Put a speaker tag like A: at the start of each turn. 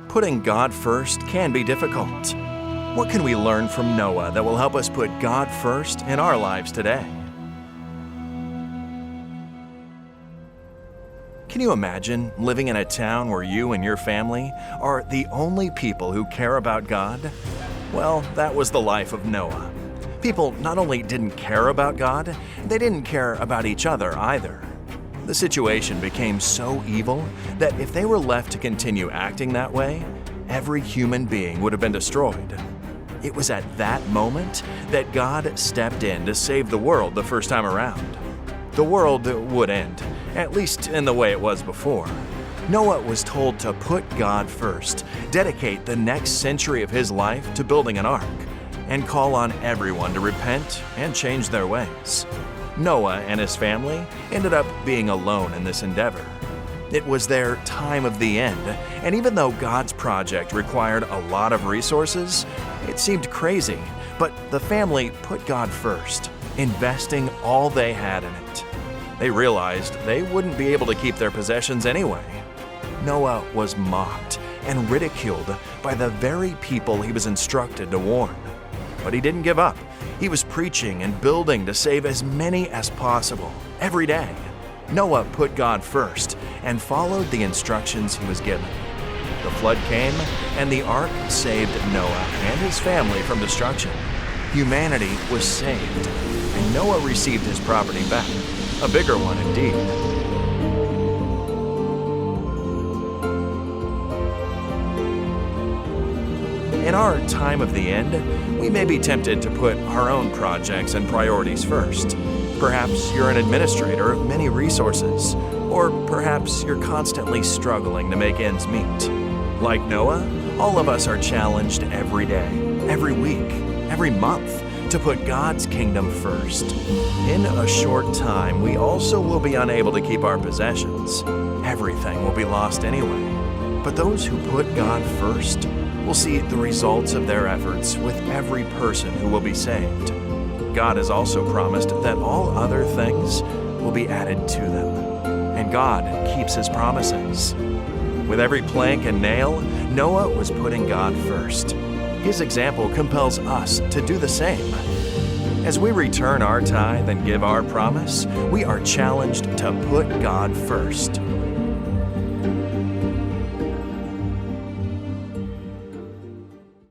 A: Putting God first can be difficult. What can we learn from Noah that will help us put God first in our lives today? Can you imagine living in a town where you and your family are the only people who care about God? Well, that was the life of Noah. People not only didn't care about God, they didn't care about each other either. The situation became so evil that if they were left to continue acting that way, every human being would have been destroyed. It was at that moment that God stepped in to save the world the first time around. The world would end, at least in the way it was before. Noah was told to put God first, dedicate the next century of his life to building an ark, and call on everyone to repent and change their ways. Noah and his family ended up being alone in this endeavor. It was their time of the end, and even though God's project required a lot of resources, it seemed crazy, but the family put God first, investing all they had in it. They realized they wouldn't be able to keep their possessions anyway. Noah was mocked and ridiculed by the very people he was instructed to warn. But he didn't give up. He was preaching and building to save as many as possible, every day. Noah put God first and followed the instructions he was given. The flood came, and the ark saved Noah and his family from destruction. Humanity was saved, and Noah received his property back, a bigger one indeed. In our time of the end, we may be tempted to put our own projects and priorities first. Perhaps you're an administrator of many resources, or perhaps you're constantly struggling to make ends meet. Like Noah, all of us are challenged every day, every week, every month to put God's kingdom first. In a short time, we also will be unable to keep our possessions. Everything will be lost anyway. But those who put God first will see the results of their efforts with every person who will be saved. God has also promised that all other things will be added to them, and God keeps His promises. With every plank and nail, Noah was putting God first. His example compels us to do the same. As we return our tithe and give our promise, we are challenged to put God first.